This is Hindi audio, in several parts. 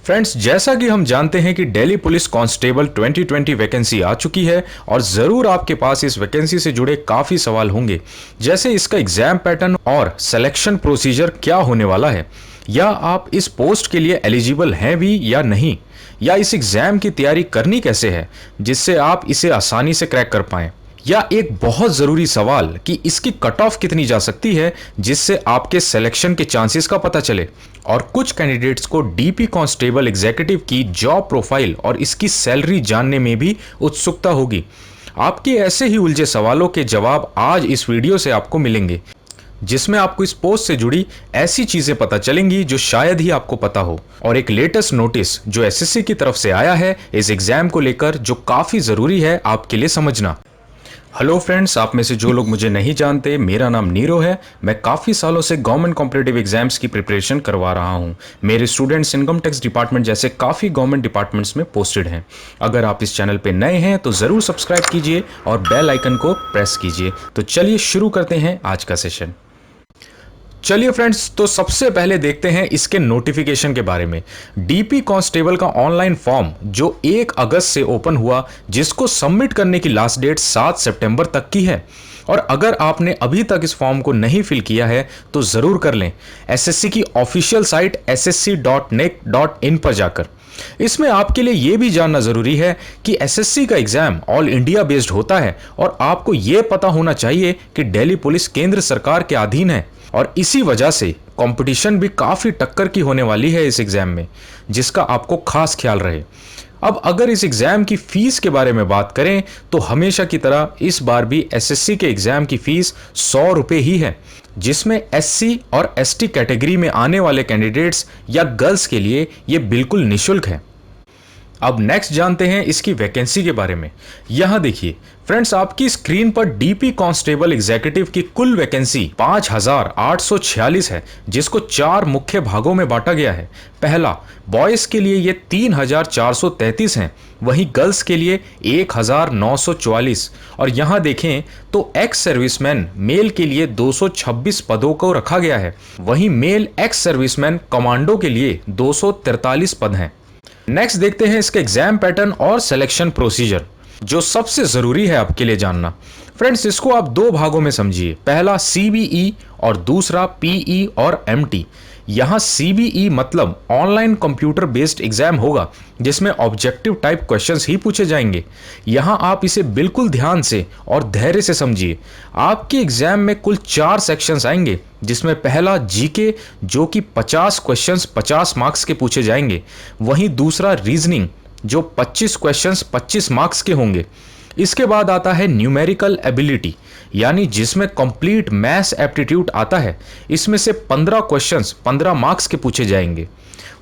फ्रेंड्स, जैसा कि हम जानते हैं कि दिल्ली पुलिस कांस्टेबल 2020 वैकेंसी आ चुकी है और ज़रूर आपके पास इस वैकेंसी से जुड़े काफ़ी सवाल होंगे, जैसे इसका एग्ज़ाम पैटर्न और सिलेक्शन प्रोसीजर क्या होने वाला है, या आप इस पोस्ट के लिए एलिजिबल हैं भी या नहीं, या इस एग्ज़ाम की तैयारी करनी कैसे है जिससे आप इसे आसानी से क्रैक कर पाएँ, या एक बहुत ज़रूरी सवाल कि इसकी कट ऑफ कितनी जा सकती है जिससे आपके सिलेक्शन के चांसेस का पता चले। और कुछ कैंडिडेट्स को डीपी कांस्टेबल एग्जीक्यूटिव की जॉब प्रोफाइल और इसकी सैलरी जानने में भी उत्सुकता होगी। आपके ऐसे ही उलझे सवालों के जवाब आज इस वीडियो से आपको मिलेंगे, जिसमें आपको इस पोस्ट से जुड़ी ऐसी चीजें पता चलेंगी जो शायद ही आपको पता हो, और एक लेटेस्ट नोटिस जो एसएससी की तरफ से आया है इस एग्जाम को लेकर, जो काफी जरूरी है आपके लिए समझना। हेलो फ्रेंड्स, आप में से जो लोग मुझे नहीं जानते, मेरा नाम नीरो है। मैं काफ़ी सालों से गवर्नमेंट कॉम्पिटिटिव एग्जाम्स की प्रिपरेशन करवा रहा हूं। मेरे स्टूडेंट्स इनकम टैक्स डिपार्टमेंट जैसे काफ़ी गवर्नमेंट डिपार्टमेंट्स में पोस्टेड हैं। अगर आप इस चैनल पे नए हैं तो ज़रूर सब्सक्राइब कीजिए और बेल आइकन को प्रेस कीजिए। तो चलिए शुरू करते हैं आज का सेशन। चलिए फ्रेंड्स, तो सबसे पहले देखते हैं इसके नोटिफिकेशन के बारे में। डीपी कांस्टेबल का ऑनलाइन फॉर्म जो 1 अगस्त से ओपन हुआ, जिसको सबमिट करने की लास्ट डेट 7 सितंबर तक की है। और अगर आपने अभी तक इस फॉर्म को नहीं फिल किया है तो ज़रूर कर लें, एसएससी की ऑफिशियल साइट ssc.nic.in पर जाकर। इसमें आपके लिए यह भी जानना जरूरी है कि एसएससी का एग्जाम ऑल इंडिया बेस्ड होता है, और आपको यह पता होना चाहिए कि दिल्ली पुलिस केंद्र सरकार के अधीन है, और इसी वजह से कंपटीशन भी काफ़ी टक्कर की होने वाली है इस एग्ज़ाम में, जिसका आपको खास ख्याल रहे। अब अगर इस एग्ज़ाम की फ़ीस के बारे में बात करें तो हमेशा की तरह इस बार भी एसएससी के एग्ज़ाम की फ़ीस 100 रुपये ही है, जिसमें एससी और एसटी कैटेगरी में आने वाले कैंडिडेट्स या गर्ल्स के लिए ये बिल्कुल निःशुल्क है। अब नेक्स्ट जानते हैं इसकी वैकेंसी के बारे में। यहां देखिए फ्रेंड्स, आपकी स्क्रीन पर डीपी कांस्टेबल एग्जीक्यूटिव की कुल वैकेंसी 5846 है, जिसको 4 मुख्य भागों में बांटा गया है। पहला, बॉयज के लिए ये 3433 हैं, वहीं गर्ल्स के लिए 1944। और यहां देखें तो एक्स सर्विसमैन मेल के लिए 226 पदों को रखा गया है, वहीं मेल एक्स सर्विसमैन कमांडो के लिए 243 पद हैं। नेक्स्ट देखते हैं इसके एग्जाम पैटर्न और सिलेक्शन प्रोसीजर, जो सबसे जरूरी है आपके लिए जानना। फ्रेंड्स, इसको आप 2 भागों में समझिए, पहला सीबीई और दूसरा पीई और एमटी। यहां सीबीई मतलब ऑनलाइन कंप्यूटर बेस्ड एग्जाम होगा, जिसमें ऑब्जेक्टिव टाइप क्वेश्चंस ही पूछे जाएंगे। यहां आप इसे बिल्कुल ध्यान से और धैर्य से समझिए। आपके एग्जाम में कुल 4 सेक्शंस आएंगे, जिसमें पहला जीके जो कि 50 क्वेश्चंस 50 मार्क्स के पूछे जाएंगे, वहीं दूसरा रीजनिंग जो 25 क्वेश्चंस 25 मार्क्स के होंगे। इसके बाद आता है न्यूमेरिकल एबिलिटी, यानी जिसमें कंप्लीट मैथ्स एप्टीट्यूड आता है। इसमें से 15 क्वेश्चंस 15 मार्क्स के पूछे जाएंगे।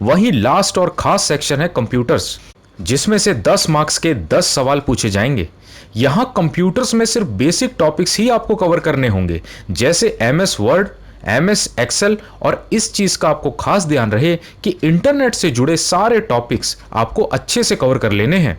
वहीं लास्ट और खास सेक्शन है कंप्यूटर्स, जिसमें से 10 मार्क्स के 10 सवाल पूछे जाएंगे। यहां कंप्यूटर्स में सिर्फ बेसिक टॉपिक्स ही आपको कवर करने होंगे, जैसे एमएस वर्ड, एमएस एक्सेल, और इस चीज का आपको खास ध्यान रहे कि इंटरनेट से जुड़े सारे टॉपिक्स आपको अच्छे से कवर कर लेने हैं,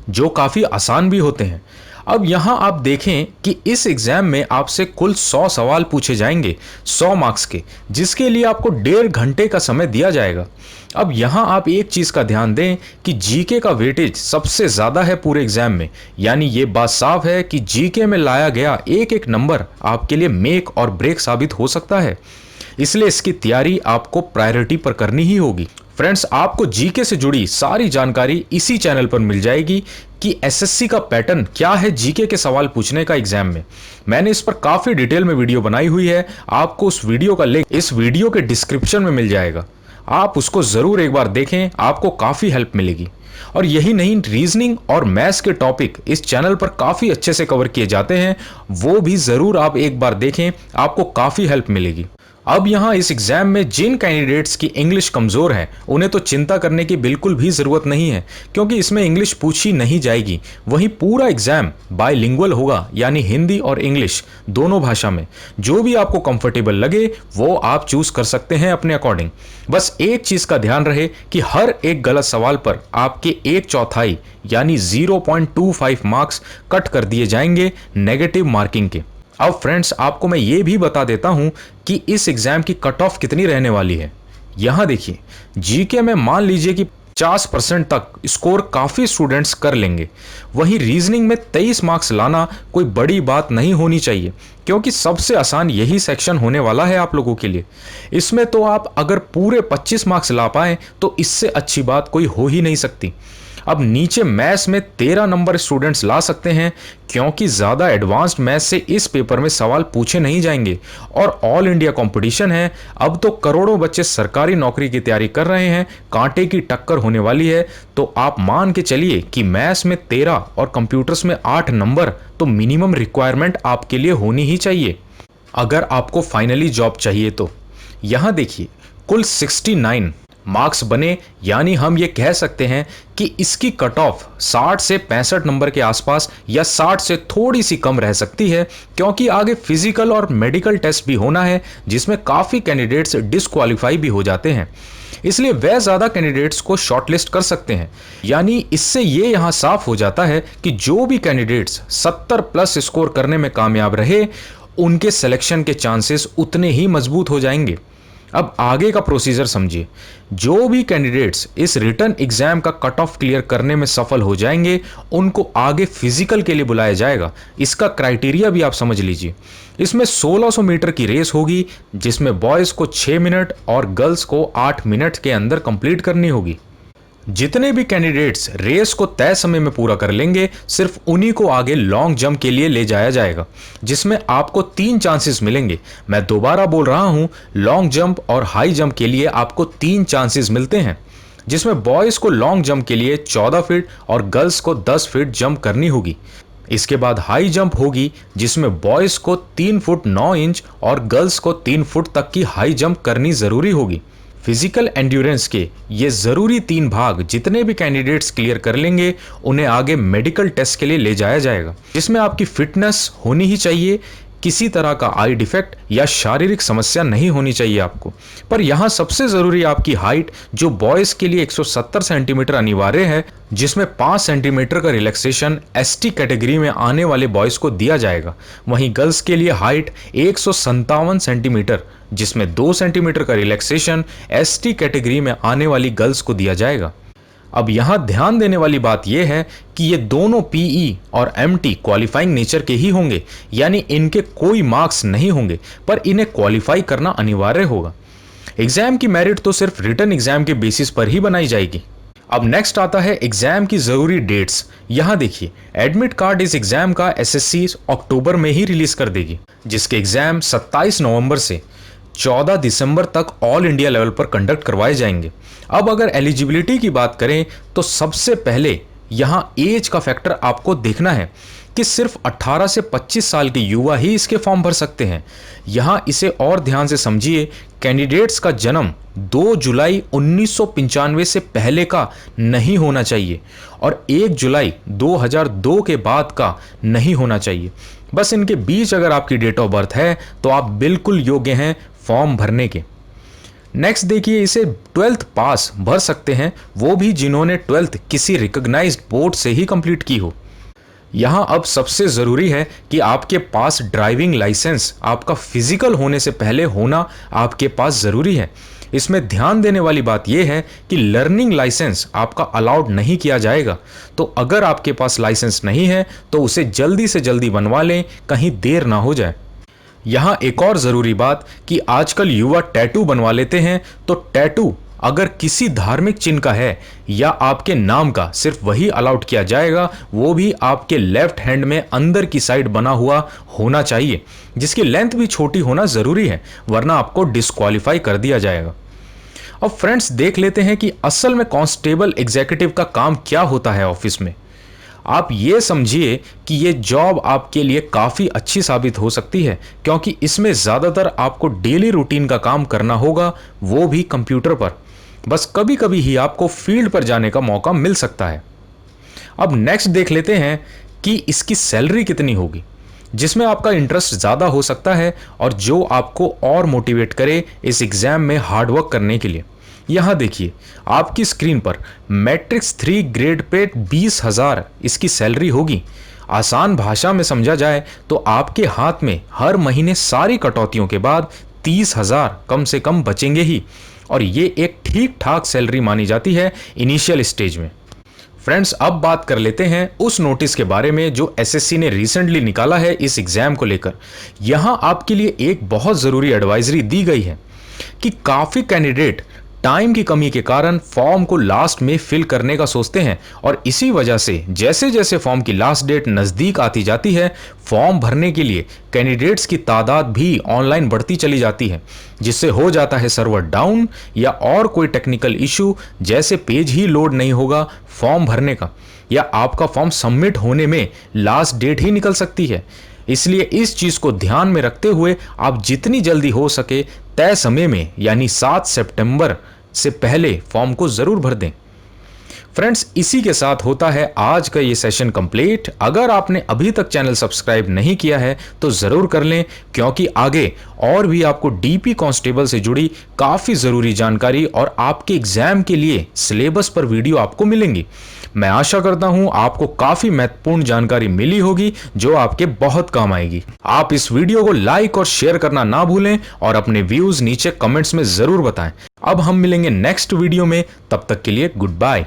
जो काफी आसान भी होते हैं। अब यहां आप देखें कि इस एग्जाम में आपसे कुल 100 सवाल पूछे जाएंगे 100 मार्क्स के, जिसके लिए आपको 1.5 घंटे का समय दिया जाएगा। अब यहां आप एक चीज का ध्यान दें कि जीके का वेटेज सबसे ज्यादा है पूरे एग्जाम में, यानी ये बात साफ है कि जीके में लाया गया एक एक नंबर आपके लिए मेक और ब्रेक साबित हो सकता है। इसलिए इसकी तैयारी आपको प्रायोरिटी पर करनी ही होगी। फ्रेंड्स, आपको जीके से जुड़ी सारी जानकारी इसी चैनल पर मिल जाएगी कि एसएससी का पैटर्न क्या है जीके के सवाल पूछने का एग्जाम में। मैंने इस पर काफी डिटेल में वीडियो बनाई हुई है, आपको उस वीडियो का लिंक इस वीडियो के डिस्क्रिप्शन में मिल जाएगा। आप उसको जरूर एक बार देखें, आपको काफी हेल्प मिलेगी। और यही नहीं, रीजनिंग और मैथ्स के टॉपिक इस चैनल पर काफी अच्छे से कवर किए जाते हैं, वो भी जरूर आप एक बार देखें, आपको काफी हेल्प मिलेगी। अब यहाँ इस एग्जाम में जिन कैंडिडेट्स की इंग्लिश कमज़ोर है, उन्हें तो चिंता करने की बिल्कुल भी ज़रूरत नहीं है, क्योंकि इसमें इंग्लिश पूछी नहीं जाएगी। वहीं पूरा एग्जाम बायलिंगुअल होगा, यानी हिंदी और इंग्लिश दोनों भाषा में। जो भी आपको कंफर्टेबल लगे वो आप चूज कर सकते हैं अपने अकॉर्डिंग। बस एक चीज़ का ध्यान रहे कि हर एक गलत सवाल पर आपके 1/4 यानी 0.25 मार्क्स कट कर दिए जाएंगे नेगेटिव मार्किंग के। अब फ्रेंड्स, आपको मैं ये भी बता देता हूं कि इस एग्जाम की कट ऑफ कितनी रहने वाली है। यहाँ देखिए, जीके में मान लीजिए कि 50% तक स्कोर काफ़ी स्टूडेंट्स कर लेंगे। वहीं रीजनिंग में 23 मार्क्स लाना कोई बड़ी बात नहीं होनी चाहिए, क्योंकि सबसे आसान यही सेक्शन होने वाला है आप लोगों के लिए। इसमें तो आप अगर पूरे 25 मार्क्स ला पाए तो इससे अच्छी बात कोई हो ही नहीं सकती। अब नीचे मैथ्स में 13 नंबर स्टूडेंट्स ला सकते हैं, क्योंकि ज़्यादा एडवांस्ड मैथ्स से इस पेपर में सवाल पूछे नहीं जाएंगे और ऑल इंडिया कंपटीशन है। अब तो करोड़ों बच्चे सरकारी नौकरी की तैयारी कर रहे हैं, कांटे की टक्कर होने वाली है। तो आप मान के चलिए कि मैथ्स में 13 और कंप्यूटर्स में 8 नंबर तो मिनिमम रिक्वायरमेंट आपके लिए होनी ही चाहिए अगर आपको फाइनली जॉब चाहिए तो। यहाँ देखिए, कुल 69 मार्क्स बने, यानी हम ये कह सकते हैं कि इसकी कट ऑफ 60 से 65 नंबर के आसपास या 60 से थोड़ी सी कम रह सकती है, क्योंकि आगे फिजिकल और मेडिकल टेस्ट भी होना है, जिसमें काफ़ी कैंडिडेट्स डिस्क्वालीफाई भी हो जाते हैं। इसलिए वह ज़्यादा कैंडिडेट्स को शॉर्टलिस्ट कर सकते हैं। यानी इससे ये यहाँ साफ हो जाता है कि जो भी कैंडिडेट्स 70 प्लस स्कोर करने में कामयाब रहे, उनके सिलेक्शन के चांसेस उतने ही मजबूत हो जाएंगे। अब आगे का प्रोसीजर समझिए। जो भी कैंडिडेट्स इस रिटन एग्जाम का कट ऑफ क्लियर करने में सफल हो जाएंगे, उनको आगे फिजिकल के लिए बुलाया जाएगा। इसका क्राइटेरिया भी आप समझ लीजिए। इसमें 1600 मीटर की रेस होगी, जिसमें बॉयज़ को 6 मिनट और गर्ल्स को 8 मिनट के अंदर कंप्लीट करनी होगी। जितने भी कैंडिडेट्स रेस को तय समय में पूरा कर लेंगे, सिर्फ उन्हीं को आगे लॉन्ग जंप के लिए ले जाया जाएगा, जिसमें आपको 3 चांसेस मिलेंगे। मैं दोबारा बोल रहा हूं, लॉन्ग जंप और हाई जंप के लिए आपको 3 चांसेस मिलते हैं, जिसमें बॉयज़ को लॉन्ग जंप के लिए 14 फीट और गर्ल्स को 10 फीट जंप करनी होगी। इसके बाद हाई जंप होगी, जिसमें बॉयज़ को 3 फुट 9 इंच और गर्ल्स को 3 फुट तक की हाई जंप करनी ज़रूरी होगी। फिजिकल एंड्योरेंस के ये ज़रूरी 3 भाग जितने भी कैंडिडेट्स क्लियर कर लेंगे, उन्हें आगे मेडिकल टेस्ट के लिए ले जाया जाएगा, जिसमें आपकी फिटनेस होनी ही चाहिए, किसी तरह का आई डिफेक्ट या शारीरिक समस्या नहीं होनी चाहिए आपको। पर यहाँ सबसे ज़रूरी आपकी हाइट, जो बॉयज़ के लिए 170 सेंटीमीटर अनिवार्य है, जिसमें 5 सेंटीमीटर का रिलैक्सेशन एसटी कैटेगरी में आने वाले बॉयज़ को दिया जाएगा। वहीं गर्ल्स के लिए हाइट 157 सेंटीमीटर, जिसमें 2 सेंटीमीटर का रिलैक्सेशन एसटी कैटेगरी में आने वाली गर्ल्स को दिया जाएगा। अब यहाँ ध्यान देने वाली बात यह है कि ये दोनों पीई और एमटी क्वालिफाइंग नेचर के ही होंगे, यानी इनके कोई मार्क्स नहीं होंगे, पर इन्हें क्वालिफाई करना अनिवार्य होगा। एग्जाम की मेरिट तो सिर्फ रिटन एग्जाम के बेसिस पर ही बनाई जाएगी। अब नेक्स्ट आता है एग्जाम की ज़रूरी डेट्स। यहाँ देखिए, एडमिट कार्ड इस एग्जाम का एसएससी अक्टूबर में ही रिलीज कर देगी, जिसके एग्जाम 27 नवंबर से 14 दिसंबर तक ऑल इंडिया लेवल पर कंडक्ट करवाए जाएंगे। अब अगर एलिजिबिलिटी की बात करें तो सबसे पहले यहाँ एज का फैक्टर आपको देखना है कि सिर्फ 18 से 25 साल के युवा ही इसके फॉर्म भर सकते हैं। यहाँ इसे और ध्यान से समझिए, कैंडिडेट्स का जन्म 2 जुलाई 1995 से पहले का नहीं होना चाहिए और 1 जुलाई 2002 के बाद का नहीं होना चाहिए। बस इनके बीच अगर आपकी डेट ऑफ बर्थ है तो आप बिल्कुल योग्य हैं फॉर्म भरने के। नेक्स्ट देखिए, इसे 12th पास भर सकते हैं वो भी जिन्होंने 12th किसी रिकॉग्नाइज्ड बोर्ड से ही कंप्लीट की हो। यहाँ अब सबसे ज़रूरी है कि आपके पास ड्राइविंग लाइसेंस आपका फिजिकल होने से पहले होना आपके पास ज़रूरी है। इसमें ध्यान देने वाली बात यह है कि लर्निंग लाइसेंस आपका अलाउड नहीं किया जाएगा, तो अगर आपके पास लाइसेंस नहीं है तो उसे जल्दी से जल्दी बनवा लें, कहीं देर ना हो जाए। यहाँ एक और ज़रूरी बात कि आजकल युवा टैटू बनवा लेते हैं, तो टैटू अगर किसी धार्मिक चिन्ह का है या आपके नाम का, सिर्फ वही अलाउड किया जाएगा, वो भी आपके लेफ्ट हैंड में अंदर की साइड बना हुआ होना चाहिए, जिसकी लेंथ भी छोटी होना ज़रूरी है, वरना आपको डिस्क्वालीफाई कर दिया जाएगा। अब फ्रेंड्स देख लेते हैं कि असल में कांस्टेबल एग्जीक्यूटिव का काम क्या होता है ऑफिस में। आप ये समझिए कि ये जॉब आपके लिए काफ़ी अच्छी साबित हो सकती है, क्योंकि इसमें ज़्यादातर आपको डेली रूटीन का काम करना होगा, वो भी कंप्यूटर पर। बस कभी कभी ही आपको फील्ड पर जाने का मौका मिल सकता है। अब नेक्स्ट देख लेते हैं कि इसकी सैलरी कितनी होगी, जिसमें आपका इंटरेस्ट ज़्यादा हो सकता है और जो आपको और मोटिवेट करे इस एग्ज़ाम में हार्डवर्क करने के लिए। यहाँ देखिए, आपकी स्क्रीन पर मैट्रिक्स 3 ग्रेड पे 20,000 इसकी सैलरी होगी। आसान भाषा में समझा जाए तो आपके हाथ में हर महीने सारी कटौतियों के बाद 30,000 कम से कम बचेंगे ही, और ये एक ठीक ठाक सैलरी मानी जाती है इनिशियल स्टेज में। फ्रेंड्स, अब बात कर लेते हैं उस नोटिस के बारे में जो एसएससी ने रिसेंटली निकाला है इस एग्जाम को लेकर। यहां आपके लिए एक बहुत जरूरी एडवाइजरी दी गई है कि काफी कैंडिडेट टाइम की कमी के कारण फॉर्म को लास्ट में फिल करने का सोचते हैं और इसी वजह से जैसे जैसे फॉर्म की लास्ट डेट नज़दीक आती जाती है, फॉर्म भरने के लिए कैंडिडेट्स की तादाद भी ऑनलाइन बढ़ती चली जाती है, जिससे हो जाता है सर्वर डाउन या और कोई टेक्निकल इशू, जैसे पेज ही लोड नहीं होगा फॉर्म भरने का, या आपका फॉर्म सबमिट होने में लास्ट डेट ही निकल सकती है। इसलिए इस चीज को ध्यान में रखते हुए आप जितनी जल्दी हो सके तय समय में यानी 7 सितंबर से पहले फॉर्म को जरूर भर दें। फ्रेंड्स, इसी के साथ होता है आज का ये सेशन कंप्लीट। अगर आपने अभी तक चैनल सब्सक्राइब नहीं किया है तो जरूर कर लें, क्योंकि आगे और भी आपको डीपी कांस्टेबल से जुड़ी काफी जरूरी जानकारी और आपके एग्जाम के लिए सिलेबस पर वीडियो आपको मिलेंगी। मैं आशा करता हूं आपको काफी महत्वपूर्ण जानकारी मिली होगी जो आपके बहुत काम आएगी। आप इस वीडियो को लाइक और शेयर करना ना भूलें और अपने व्यूज नीचे कमेंट्स में जरूर बताएं। अब हम मिलेंगे नेक्स्ट वीडियो में, तब तक के लिए गुड बाय।